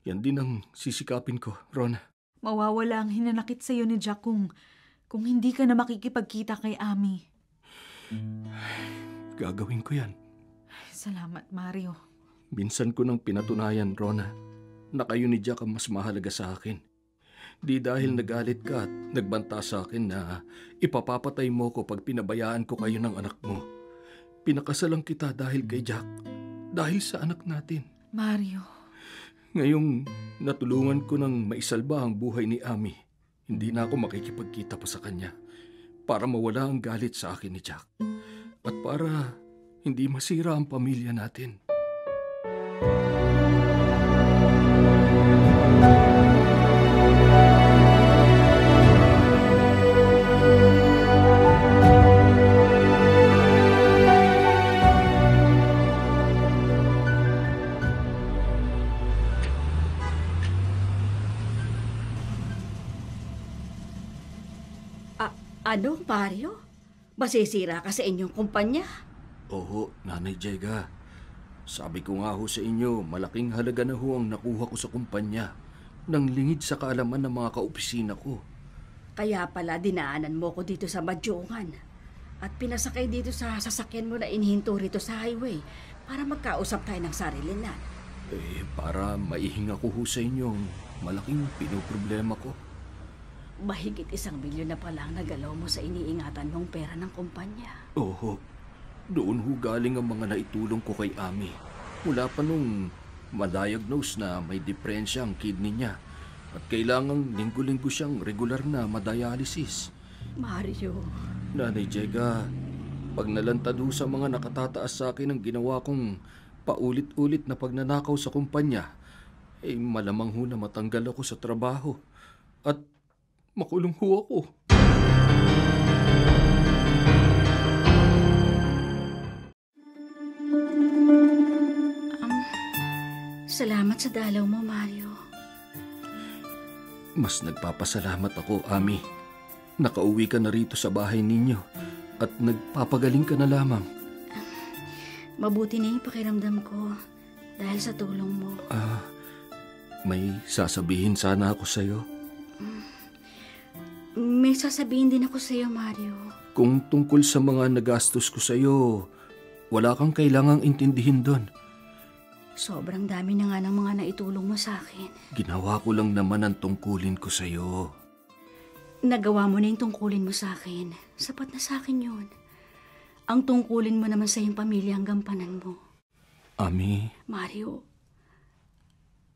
Yan din ang sisikapin ko, Rona. Mawawala ang hinanakit sa'yo ni Jack kung hindi ka na makikipagkita kay Ami. Gagawin ko yan. Salamat, Mario. Minsan ko nang pinatunayan, Rona, na kayo ni Jack ang mas mahalaga sa akin. Di dahil nagalit ka at nagbanta sa akin na ipapapatay mo ko pag pinabayaan ko kayo ng anak mo. Pinakasalang kita dahil kay Jack. Dahil sa anak natin. Mario. Ngayong natulungan ko ng maisalba ang buhay ni Ami, hindi na ako makikipagkita pa sa kanya. para mawala ang galit sa akin ni Jack. At para hindi masira ang pamilya natin. Ano, Mario? Masisira ka sa inyong kumpanya? Oo, Nanay Jega. Sabi ko nga ho sa inyo, malaking halaga na ho ang nakuha ko sa kumpanya nang lingid sa kaalaman ng mga kaopisina ko. Kaya pala dinaanan mo ko dito sa Madyongan at pinasakay dito sa sasakyan mo na inihinto rito sa highway para magkausap tayo ng sarilinan. Para maihinga ko ho sa inyo ang malaking pinoproblema ko. Mahigit 1 milyon na pala ang nagalaw mo sa iniingatan mong pera ng kumpanya. Oo, doon ho galing ang mga naitulong ko kay Ami. Mula pa nung ma-diagnose na may depresya ang kidney niya at kailangang linggo-linggo siyang regular na madialysis. Mario. Nanay Jega, pag nalantad ho sa mga nakatataas sa akin ang ginawa kong paulit-ulit na pagnanakaw sa kumpanya, malamang ho na matanggal ako sa trabaho at makulong ho ako. Salamat sa dalaw mo, Mario. Mas nagpapasalamat ako, Ami. Nakauwi ka na rito sa bahay ninyo at nagpapagaling ka na lamang. Mabuti na yung pakiramdam ko dahil sa tulong mo. May sasabihin sana ako sa'yo. May sasabihin din ako sa iyo, Mario. Kung tungkol sa mga nagastos ko sa iyo, wala kang kailangang intindihin doon. Sobrang dami na nga ng mga naitulong mo sa akin. Ginawa ko lang naman ang tungkulin ko sa iyo. Nagawa mo na yung tungkulin mo sa akin. Sapat na sa akin yun. Ang tungkulin mo naman sa iyong pamilya ang gampanan mo. Ami? Mario,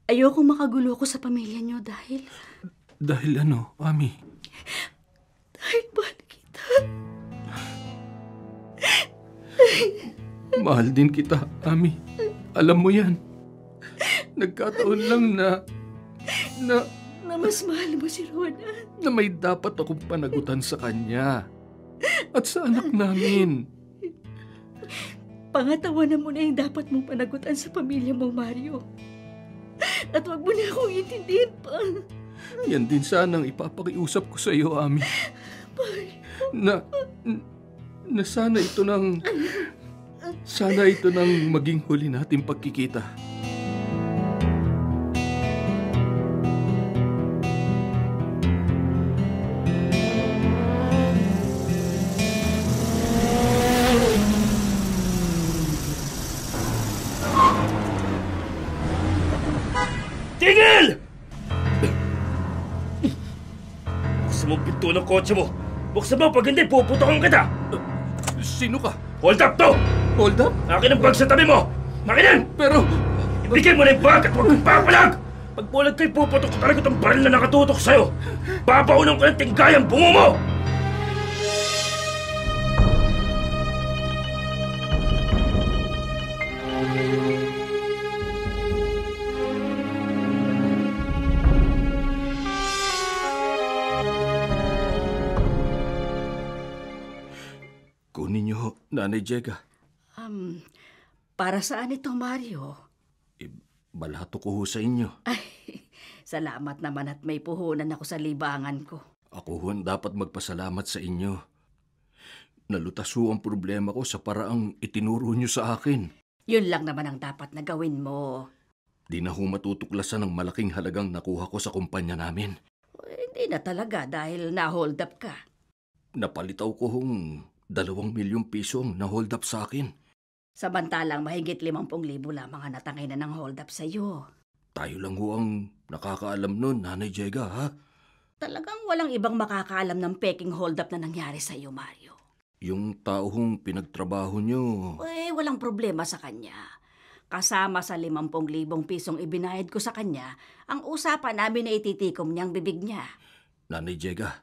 ayoko makagulo ko sa pamilya niyo dahil... Dahil ano, Ami? Dahil mahal kita. Mahal din kita, Ami. Alam mo yan. Nagkataon lang na mas mahal mo si Ronan. na may dapat akong panagutan sa kanya. At sa anak namin. Pangatawanan mo na yung dapat mong panagutan sa pamilya mo, Mario. At wag mo na akong intindihin pa. Yan din sanang ipapakiusap ko sa iyo, Ami. Na sana ito nang maging huli nating pagkikita. Tigil! Buksan mo ang pinto ng kotse mo. Buksan mo, pag hindi, puputokan kita. Sino ka? Hold up to! Hold up? Akin ang bag sa tabi mo! Akin yan! Pero... Ibigay mo na yung bag at huwag kang papalag! Pag bulag kayo, puputok ko talaga itong baril na nakatutok sa'yo. Babaunan ko ng tinggayang bungo mo! Kunin niyo, Nanay Jega. Para saan ito, Mario? Balato ko ho sa inyo. Ay, salamat naman at may puhunan ako sa libangan ko. Ako ho ang dapat magpasalamat sa inyo. Nalutas ho ang problema ko sa paraang itinuro niyo sa akin. Yun lang naman ang dapat na gawin mo. Di na ho matutuklasan ang malaking halagang nakuha ko sa kumpanya namin. Hindi na talaga dahil na-hold up ka. Napalitaw ko hong 2 milyong piso ang na-hold up sa akin. Samantalang mahigit 50,000 lamang ang natangay na ng hold up sa iyo. Tayo lang ho ang nakakaalam nun, Nanay Jega, ha? Talagang walang ibang makakaalam ng peking hold up na nangyari sa iyo, Mario. Yung tao hong pinagtrabaho nyo. Walang problema sa kanya. Kasama sa 50,000 pisong ibinayad ko sa kanya, ang usapan namin na ititikom niyang bibig niya. Nanay Jega,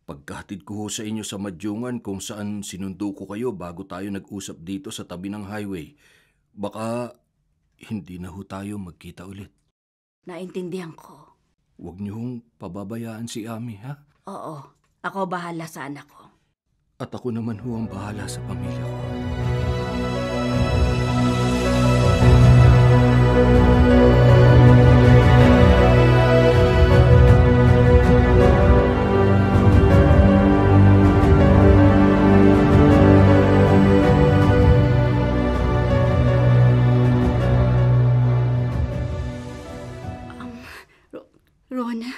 Pagkahatid ko ho sa inyo sa Madyungan kung saan sinundo ko kayo bago tayo nag-usap dito sa tabi ng highway, baka hindi na ho tayo magkita ulit. Naintindihan ko. Huwag niyo hong pababayaan si Ami, ha? Oo, ako bahala sa anak ko. At ako naman ho ang bahala sa pamilya ko. Rona,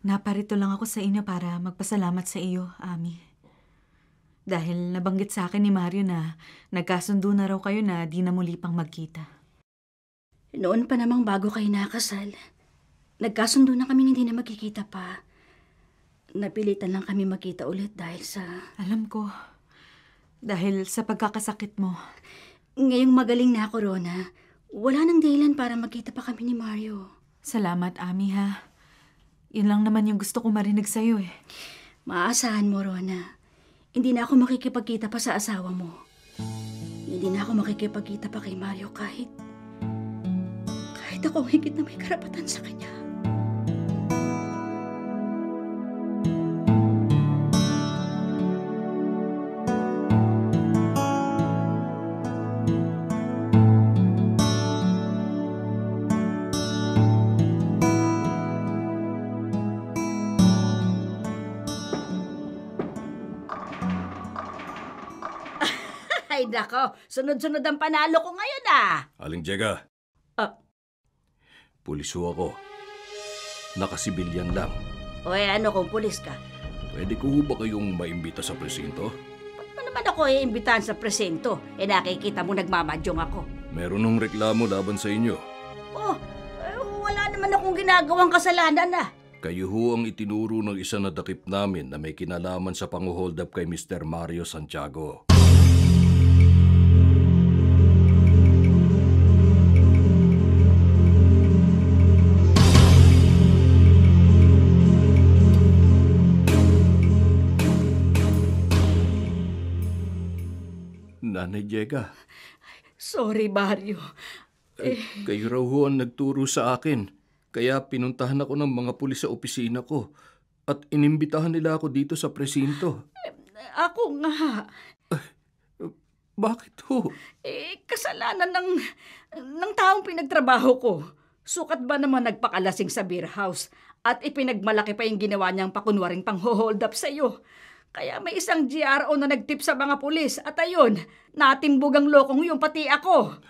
Naparito lang ako sa inyo para magpasalamat sa iyo, Ami. Dahil nabanggit sa akin ni Mario na nagkasundo na raw kayo na di na muli pang magkita. noon pa namang bago kayo nakasal, nagkasundo na kami hindi na magkikita pa. Napilitan lang kami magkita ulit dahil sa... Alam ko, dahil sa pagkakasakit mo. Ngayong magaling na ako, Rona, wala nang dahilan para magkita pa kami ni Mario. Salamat, Ami, ha. Yun lang naman yung gusto ko marinig sa'yo eh. Maasahan mo, Rona. Hindi na ako makikipagkita pa sa asawa mo. Hindi na ako makikipagkita pa kay Mario kahit ako higit na may karapatan sa kanya. Ay, nako. Sunod-sunod ang panalo ko ngayon, ah. Aling Jega. Pulis ho ako. Nakasibilyan lang. O ano kung pulis ka? Pwede ko ho ba kayong maimbita sa presinto? Ba't naman ako iimbitahan sa presento? Nakikita mo nagmamadyong ako. Meron ng reklamo laban sa inyo. Wala naman akong ginagawang kasalanan, ah. Kayo ho ang itinuro ng isa na dakip namin na may kinalaman sa pang-hold up kay Mr. Mario Santiago. Nanay Jega. Sorry, Mario. Kayo raw ho ang nagturo sa akin. Kaya pinuntahan ako ng mga pulis sa opisina ko. At inimbitahan nila ako dito sa presinto. Ako nga. Bakit ho? Kasalanan ng taong pinagtrabaho ko. Sukat ba naman nagpakalasing sa beer house at ipinagmalaki pa yung ginawa niyang pakunwaring pang-hold up sa iyo. Kaya may isang GRO na nagtip sa mga pulis at ayun, natimbog ang lokong yung pati ako.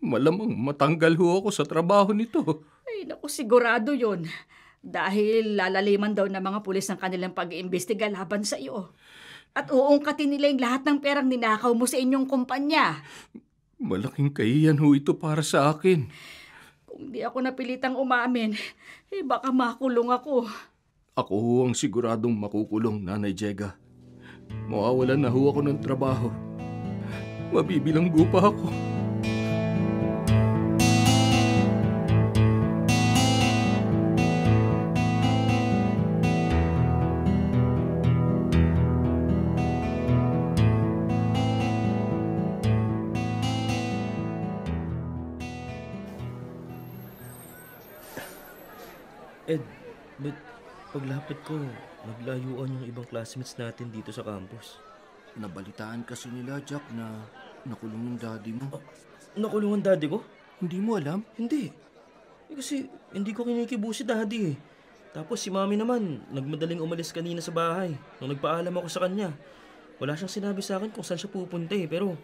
Malamang matanggal ho ako sa trabaho nito. Ay, naku, sigurado yun. Dahil lalaliman daw ng mga pulis ang kanilang pag-iimbestiga laban sa iyo. At uungkatin nila yung lahat ng perang ninakaw mo sa inyong kumpanya. Malaking kahiyan ho ito para sa akin. Kung di ako napilitang umamin, baka makulong ako. Ako ho ang siguradong makukulong, Nanay Jega. Mawawalan na ho ako ng trabaho. Mabibilanggo pa ako. Ed, but paglapit ko, naglayuan yung ibang classmates natin dito sa campus. Nabalitaan kasi nila, Jack, na nakulong yung daddy mo. Nakulong ang daddy ko? Hindi mo alam? Hindi. Kasi hindi ko kinikibo si daddy eh. Tapos si mami naman, nagmadaling umalis kanina sa bahay. Nung nagpaalam ako sa kanya, wala siyang sinabi sa akin kung saan siya pupunta eh. Pero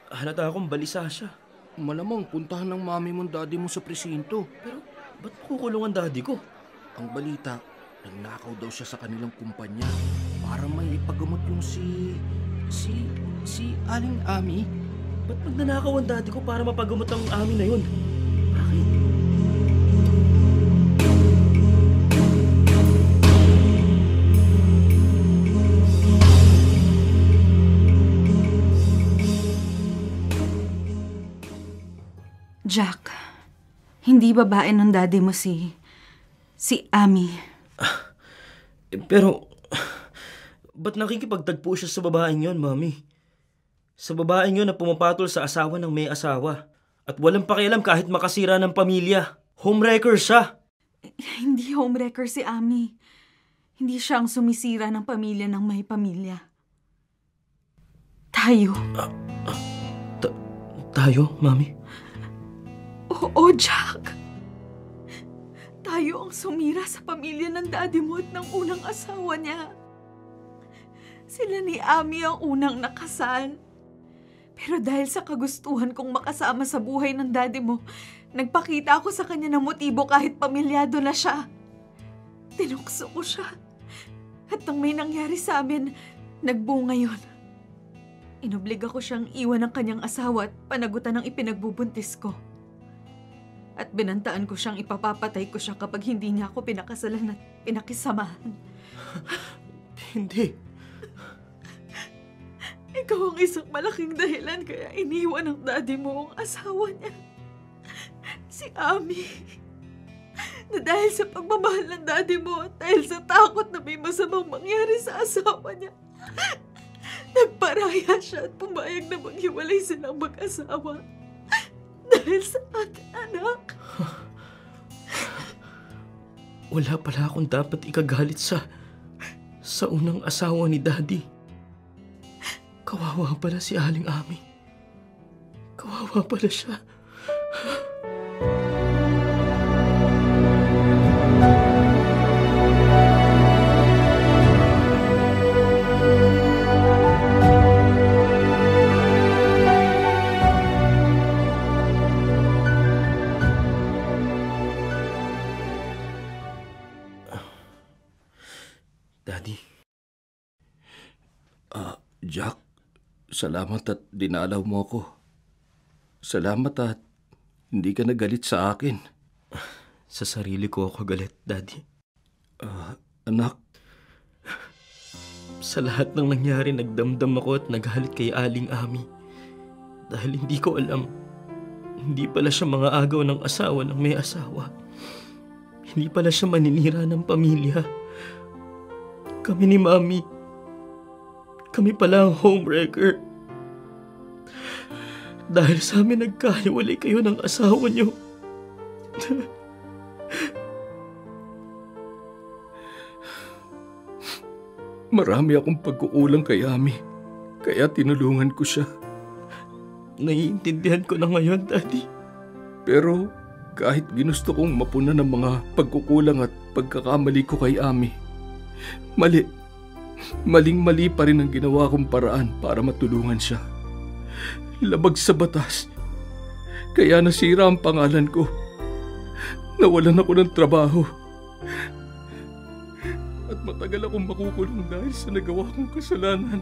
halata akong balisa siya. Malamang puntahan ng mami mong daddy mo sa presinto. Pero ba't kukulong ang daddy ko? Ang balita, nagnakaw daw siya sa kanilang kumpanya para may ipagamot yung si Aling Ami. Ba't magnanakaw ang daddy ko para mapagamot ang amin na yun? Bakit? Jack, hindi babae ng daddy mo si Ami. Pero, ba't nakikipagtagpo siya sa babaeng yon, Mami? Sa babaeng yon na pumapatol sa asawa ng may asawa. At walang pakialam kahit makasira ng pamilya. Homewrecker siya. Hindi homewrecker si Ami. Hindi siya ang sumisira ng pamilya ng may pamilya. Tayo. Tayo, Mami? Oo, Jack. Tayo ang sumira sa pamilya ng daddy mo at ng unang asawa niya. Sila ni Ami ang unang nakasal. Pero dahil sa kagustuhan kong makasama sa buhay ng daddy mo, nagpakita ako sa kanya ng motibo kahit pamilyado na siya. Tinukso ko siya. At nang may nangyari sa amin, nagbunga yun. Inobliga ko siyang iwan ng kanyang asawa at panagutan ng ipinagbubuntis ko. At binantaan ko siyang ipapapatay ko siya kapag hindi niya ako pinakasalan at pinakisamahan. Hindi. Ikaw ang isang malaking dahilan kaya iniwan ng daddy mo ang asawa niya. Si Ami. Na dahil sa pagmamahal ng daddy mo at dahil sa takot na may masamang mangyari sa asawa niya, nagparaya siya at pumayag na maghiwalay silang mag-asawa. Dahil sa ating anak. Wala pala akong dapat ikagalit sa unang asawa ni Daddy. Kawawa pala si Aling Ami. Kawawa pala siya. Daddy. Jack, salamat at dinalaw mo ako. Salamat at hindi ka nagalit sa akin. Sa sarili ko ako galit, Daddy. Anak, Sa lahat ng nangyari, nagdamdam ako at nagalit kay Aling Ami. Dahil hindi ko alam, hindi pala siya mga agaw ng asawa ng may asawa. Hindi pala siya maninira ng pamilya. Kami ni Mami, kami pala ang homewrecker. Dahil sa amin nagkahiwalay kayo ng asawa niyo. marami akong pagkukulang kay Ami. Kaya tinulungan ko siya. Naiintindihan ko na ngayon, Daddy. Pero kahit ginusto kong mapuna ng mga pagkukulang at pagkakamali ko kay Ami, maling-mali pa rin ang ginawa kong paraan para matulungan siya. Labag sa batas. Kaya nasira ang pangalan ko. Nawalan ako ng trabaho. At matagal akong makukulong dahil sa nagawa kong kasalanan.